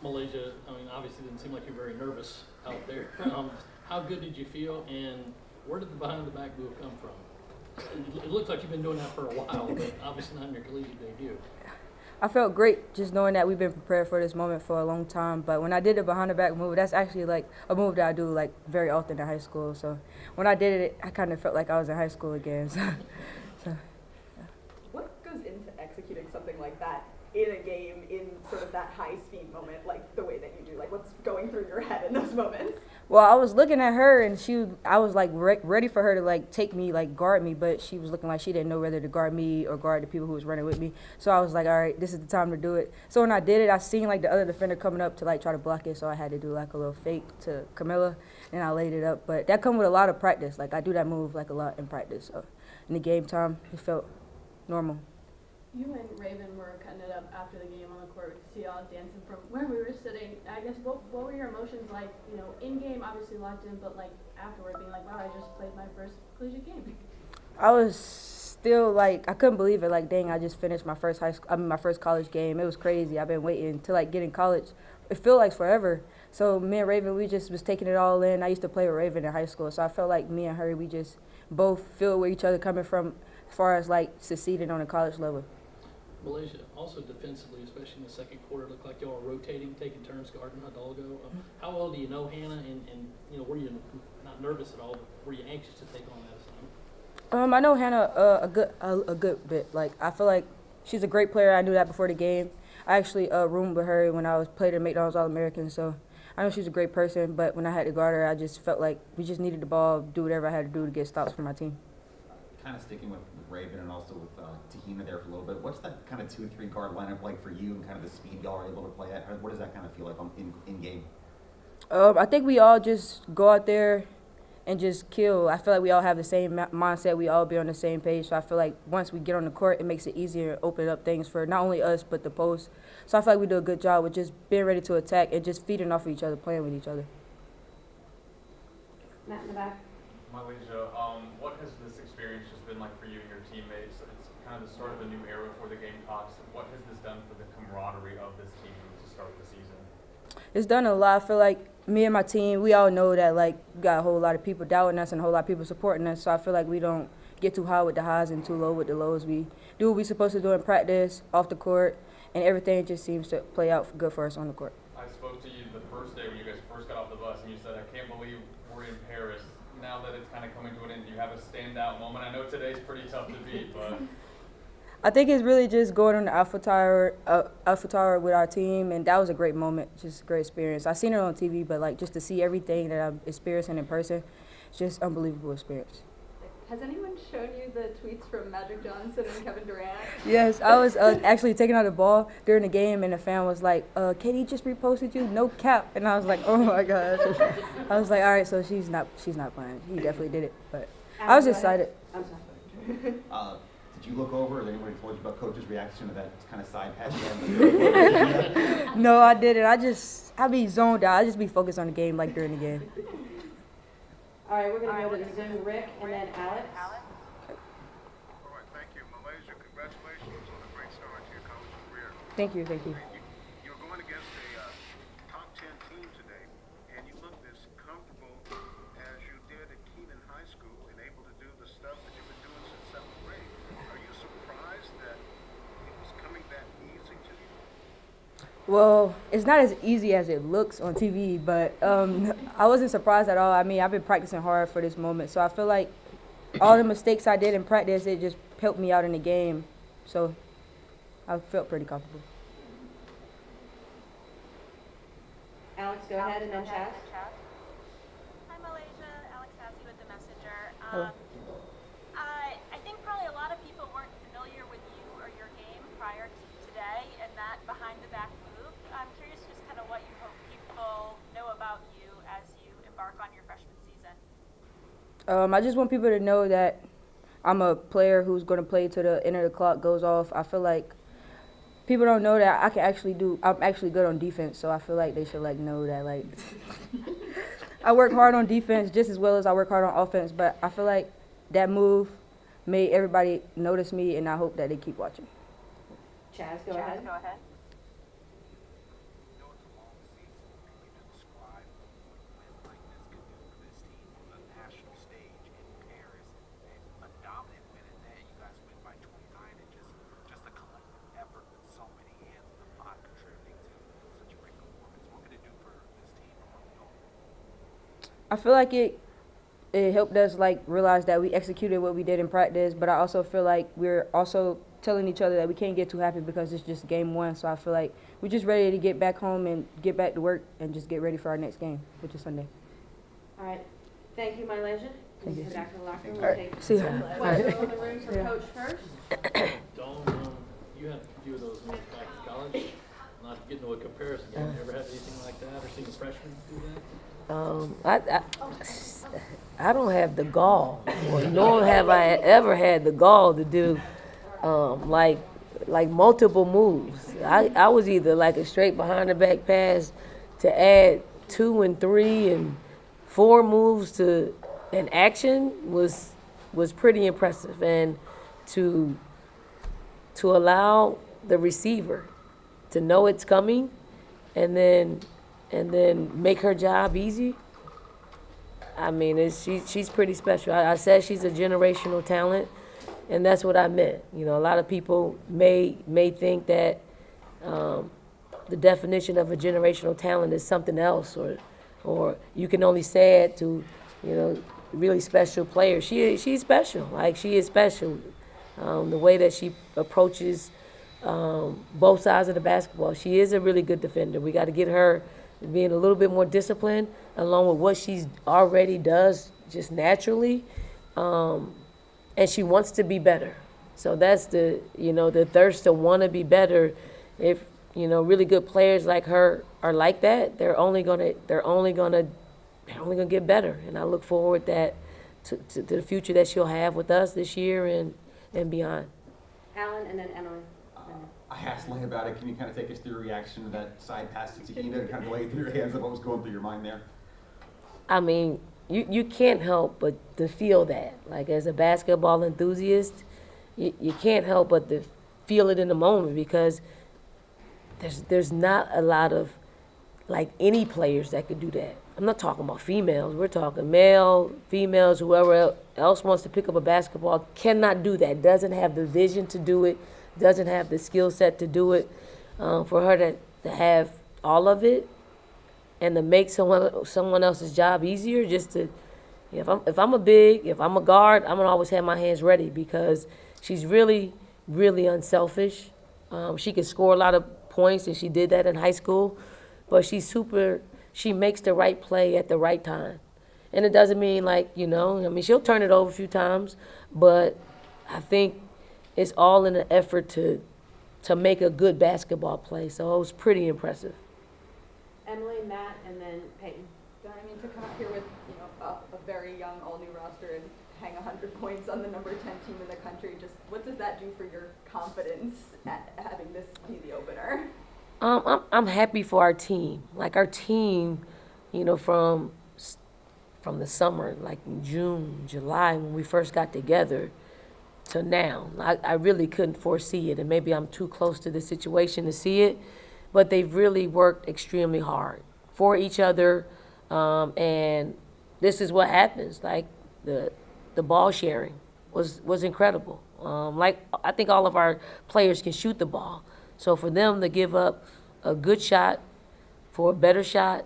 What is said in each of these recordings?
Malaysia, I mean, obviously didn't seem like you're very nervous out there. How good did you feel, and where did the behind-the-back move come from? It looks like you've been doing that for a while, but obviously not in your collegiate debut. I felt great just knowing that we've been prepared for this moment for a long time. But when I did the behind-the-back move, that's actually like a move that I do like very often in high school. So when I did it, I kind of felt like I was in high school again. So. What goes into executing something like that in a game in sort of that high-speed moment, like the way that you do? Like, what's going through your head in those moments? Well, I was looking at her, and I was like ready for her to like take me, like guard me, but she was looking like she didn't know whether to guard me or guard the people who was running with me. So I was like, all right, this is the time to do it. So when I did it, I seen like the other defender coming up to like try to block it, so I had to do like a little fake to Camila, and I laid it up. But that come with a lot of practice. Like I do that move like a lot in practice. So in the game time, it felt normal. You and Raven were cutting it up after the game on the court. We could see y'all dancing from where we were sitting. I guess what were your emotions like? You know, in game obviously locked in, but like afterward, being like, wow, I just played my first collegiate game. I was still like I couldn't believe it. Like dang, I just finished my first my first college game. It was crazy. I've been waiting to like get in college. It felt like forever. So me and Raven, we just was taking it all in. I used to play with Raven in high school, so I felt like me and her, we just both feel where each other coming from as far as like succeeding on a college level. Malaysia, also defensively, especially in the second quarter, looked like y'all were rotating, taking turns guarding Hidalgo. How well do you know Hannah, and you know, were you not nervous at all, but were you anxious to take on that assignment? I know Hannah a good bit. Like I feel like she's a great player. I knew that before the game. I actually roomed with her when I was played at McDonald's All-American, so I know she's a great person. But when I had to guard her, I just felt like we just needed the ball, do whatever I had to do to get stops for my team. Kind of sticking with Raven and also with Tahima there for a little bit. What's that kind of 2-3 guard lineup like for you, and kind of the speed y'all are able to play at? What does that kind of feel like in game? I think we all just go out there and just kill. I feel like we all have the same mindset. We all be on the same page. So I feel like once we get on the court, it makes it easier to open up things for not only us but the post. So I feel like we do a good job with just being ready to attack and just feeding off of each other, playing with each other. Matt in the back. MiLaysia, what has this experience just been like for you and your teammates? It's kind of the start of a new era for the Gamecocks. What has this done for the camaraderie of this team to start the season? It's done a lot. I feel like me and my team, we all know that like we got a whole lot of people doubting us and a whole lot of people supporting us. So I feel like we don't get too high with the highs and too low with the lows. We do what we're supposed to do in practice, off the court, and everything just seems to play out good for us on the court. I spoke to you the first day when you guys first got off the bus, and you said, I can't believe we're in Paris. Now that it's kind of coming to an end, do you have a standout moment? I know today's pretty tough to beat, but I think it's really just going on the Alpha Tower with our team, and that was a great moment, just a great experience. I seen it on TV, but like just to see everything that I'm experiencing in person, it's just unbelievable experience. Has anyone shown you the tweets from Magic Johnson and Kevin Durant? Yes, I was actually taking out the ball during the game, and the fan was like, Katie just reposted you, no cap. And I was like, oh my gosh. I was like, all right, so she's not playing. He definitely did it, but I was excited. I'm sorry. Did you look over, or did anybody told you about Coach's reaction to that kind of side patch? No, I didn't. I be zoned out. I just be focused on the game, like during the game. All right, we're going to go to Zoom, Rick, and then Alex. All right, thank you. Malaysia, congratulations on a great start to your college career. Thank you. You're going against a top 10 team today, and you look as comfortable as you did at Keene High School and able to do the stuff that you've been doing since 7th grade. Are you surprised that it was coming that easy to you? Well, it's not as easy as it looks on TV, but I wasn't surprised at all. I mean, I've been practicing hard for this moment, so I feel like all the mistakes I did in practice, it just helped me out in the game. So I felt pretty comfortable. Alex, go ahead, and then Chaz. Hi, Malaysia. Alex Hassey with The Messenger. Hello. I think probably a lot of people weren't familiar with you or your game prior to today and that behind-the-back move. I'm curious just kind of what you hope people know about you as you embark on your freshman season. I just want people to know that I'm a player who's going to play till the end of the clock goes off. I feel like people don't know that I'm actually good on defense, so I feel like they should like know that like I work hard on defense just as well as I work hard on offense, but I feel like that move made everybody notice me, and I hope that they keep watching. Chaz, go ahead. You know it's a long I feel like it helped us like realize that we executed what we did in practice, but I also feel like we're also telling each other that we can't get too happy because it's just game one. So I feel like we're just ready to get back home and get back to work and just get ready for our next game, which is Sunday. All right. Thank you, MiLaysia. Thank you. Head back to the locker room. All We'll right. take See ya. questions in the room for Yeah. Coach first. Dawn, you had a few of those when you were back in college. Not to get into a comparison game. You ever had anything like that or seen a freshman do that? I don't have the gall, or nor have I ever had the gall to do like multiple moves. I was either like a straight behind the back pass to add 2 and 3 and 4 moves to an action was pretty impressive, and to allow the receiver to know it's coming and then make her job easy. I mean, she's pretty special. I said she's a generational talent, and that's what I meant. You know, a lot of people may think that the definition of a generational talent is something else, or you can only say it to, you know, really special players. She's special. Like, she is special. The way that she approaches both sides of the basketball. She is a really good defender. We got to get her being a little bit more disciplined, along with what she's already does just naturally. And she wants to be better. So that's the thirst to want to be better. If, really good players like her are like that, they're only gonna get better. And I look forward to the future that she'll have with us this year and beyond. Alan and then Emily. I asked Lane about it. Can you kind of take us through your reaction to that side pass to Tahina and kind of lay it through your hands of what was going through your mind there? I mean, you can't help but to feel that. Like, as a basketball enthusiast, you can't help but to feel it in the moment, because there's not a lot of, like, any players that could do that. I'm not talking about females. We're talking male, females, whoever else wants to pick up a basketball cannot do that, doesn't have the vision to do it, doesn't have the skill set to do it. For her to have all of it and to make someone else's job easier, just to, if I'm a big, if I'm a guard, I'm gonna always have my hands ready, because she's really, really unselfish. She can score a lot of points, and she did that in high school, but she makes the right play at the right time. And it doesn't mean, like, she'll turn it over a few times, but I think it's all in an effort to make a good basketball play. So it was pretty impressive. Emily, Matt, and then Peyton. I mean, to come up here with, a very young, all-new roster and hang 100 points on the number 10 team in the country, just what does that do for your confidence at having this be the opener? I'm happy for our team. Like, our team, from the summer, like in June, July, when we first got together, to now. I really couldn't foresee it, and maybe I'm too close to the situation to see it, but they've really worked extremely hard for each other, and this is what happens. Like, the ball sharing was incredible. Like, I think all of our players can shoot the ball, so for them to give up a good shot for a better shot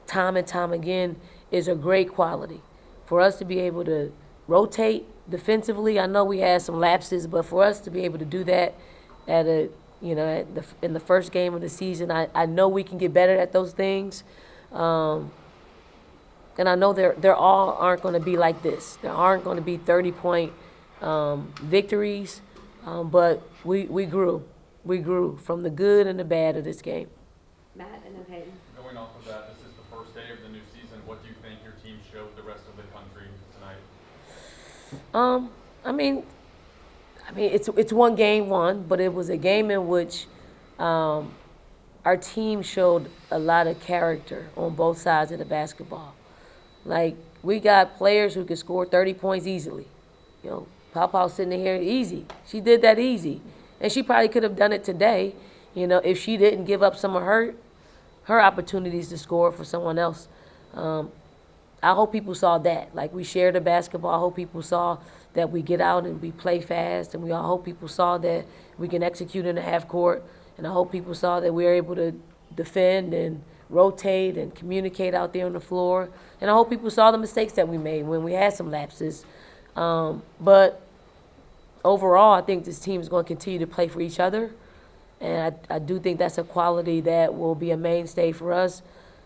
time and time again is a great quality. For us to be able to rotate defensively, I know we had some lapses, but for us to be able to do that in the first game of the season, I know we can get better at those things. And I know they're all aren't going to be like this. There aren't going to be 30-point victories, but we grew. We grew from the good and the bad of this game. Matt, and then Peyton. Going off of that, this is the first day of the new season. What do you think your team showed the rest of the country tonight? I mean, it's one game, but it was a game in which our team showed a lot of character on both sides of the basketball. Like, we got players who could score 30 points easily. Pawpaw's sitting here, easy. She did that easy. And she probably could have done it today, if she didn't give up some of her opportunities to score for someone else. I hope people saw that. Like, we share the basketball. I hope people saw that we get out and we play fast. And I hope people saw that we can execute in the half court. And I hope people saw that we're able to defend and rotate and communicate out there on the floor. And I hope people saw the mistakes that we made when we had some lapses. But overall, I think this team is going to continue to play for each other. And I do think that's a quality that will be a mainstay for us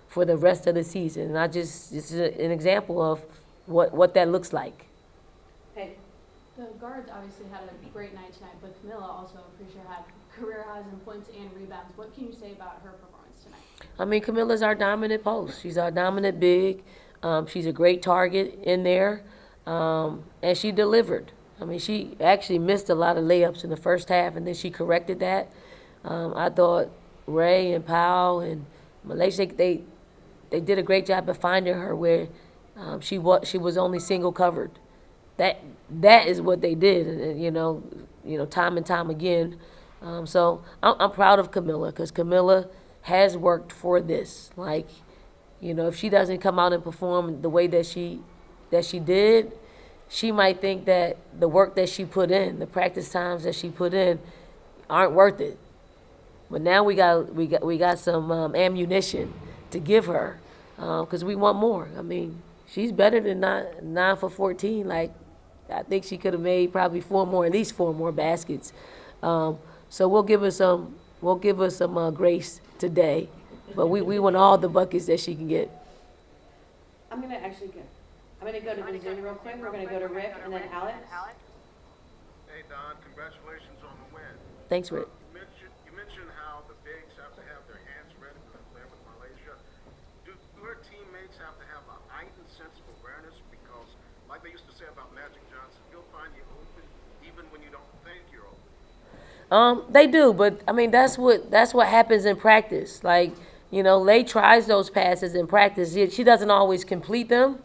for the rest of the season. And this is an example of what that looks like. Hey, The guards obviously had a great night tonight, but Camila also, I'm pretty sure, had career highs in points and rebounds. What can you say about her performance tonight? I mean, Camila's our dominant post. She's our dominant big. She's a great target in there, and she delivered. I mean, she actually missed a lot of layups in the first half, and then she corrected that. I thought Ray and Powell and MiLaysia, they did a great job of finding her where she was only single covered. That is what they did, and you know, time and time again. So I'm proud of Camila because Camila has worked for this. Like, if she doesn't come out and perform the way that she did, she might think that the work that she put in, the practice times that she put in, aren't worth it. But now we got some ammunition to give her because we want more. I mean, she's better than 9 for 14. Like, I think she could have made probably at least four more baskets. So we'll give her some grace today. But we want all the buckets that she can get. I'm going to go to the Zoom real quick. We're going to go to Rick and then Alex. Hey, Dawn, congratulations on the win. Thanks, Rick. You mentioned how the bigs have to have their hands ready for the play with Malaysia. Do her teammates have to have a heightened sense of awareness? Because, like they used to say about Magic Johnson, he'll find you open even when you don't think you're open. They do, but I mean that's what happens in practice. Like, Lay tries those passes in practice. She doesn't always complete them,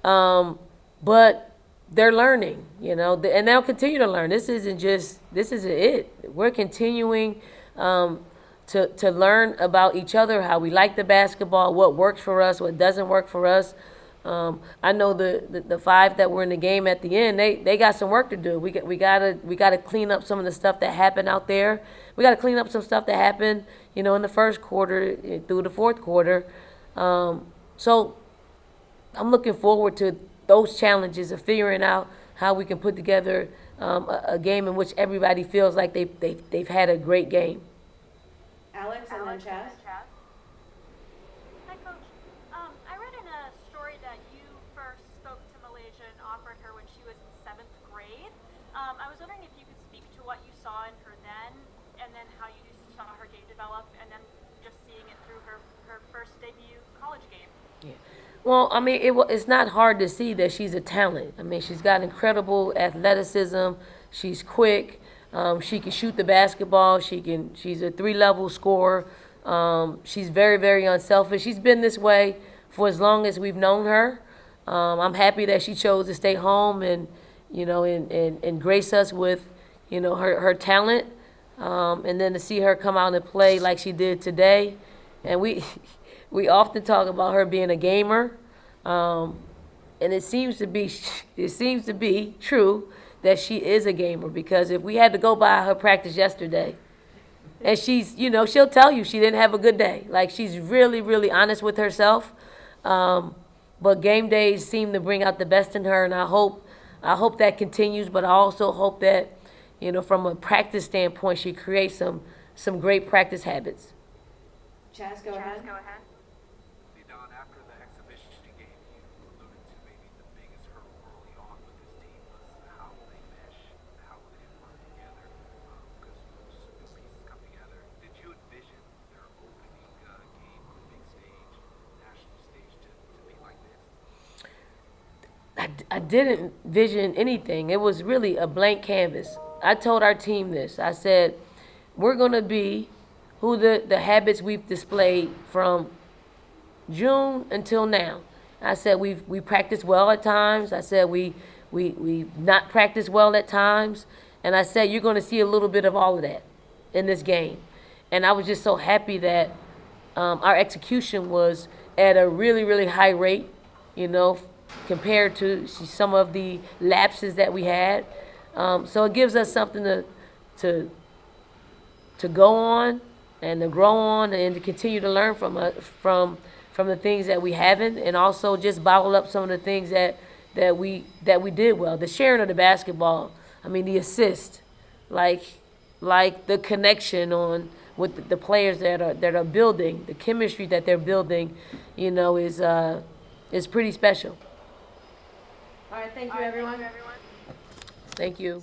but they're learning, and they'll continue to learn. This isn't it. We're continuing to learn about each other, how we like the basketball, what works for us, what doesn't work for us. I know the 5 that were in the game at the end, they got some work to do. We gotta clean up some of the stuff that happened out there. We gotta clean up some stuff that happened, in the first quarter through the fourth quarter. So I'm looking forward to those challenges of figuring out how we can put together a game in which everybody feels like they've had a great game. Alex and then Chaz. Hi, Coach. I read in a story that you first spoke to Malaysia and offered her when she was in 7th grade. I was wondering if you could speak to what you saw in her then, and then how you saw her game develop, and then just seeing it through her first debut college game. Yeah. Well, I mean, it's not hard to see that she's a talent. I mean, she's got incredible athleticism. She's quick. She can shoot the basketball. She's a 3-level scorer. She's very, very unselfish. She's been this way for as long as we've known her. I'm happy that she chose to stay home and, and grace us with, her talent. And then to see her come out and play like she did today. And we often talk about her being a gamer. And it seems to be true that she is a gamer, because if we had to go by her practice yesterday, and she's, she'll tell you she didn't have a good day. Like, she's really, really honest with herself. But game days seem to bring out the best in her, and I hope that continues. But I also hope that, from a practice standpoint, she creates some great practice habits. Chaz, go ahead. Hey, Dawn, after the exhibition game, you alluded to maybe the biggest hurdle early on with this team was how will they mesh, how will they work together, because most new pieces come together. Did you envision their opening game on the big stage, national stage, to be like this? I didn't vision anything. It was really a blank canvas. I told our team this. I said, we're going to be who the habits we've displayed from June until now. I said we practice well at times. I said we not practice well at times. And I said you're going to see a little bit of all of that in this game. And I was just so happy that our execution was at a really, really high rate, compared to some of the lapses that we had. So it gives us something to go on. and to grow on and to continue to learn from the things that we haven't, and also just bottle up some of the things that we did well. The sharing of the basketball, I mean, the assist, like the connection on with the players that are building, the chemistry that they're building, is pretty special. All right, thank you, everyone. Thank you.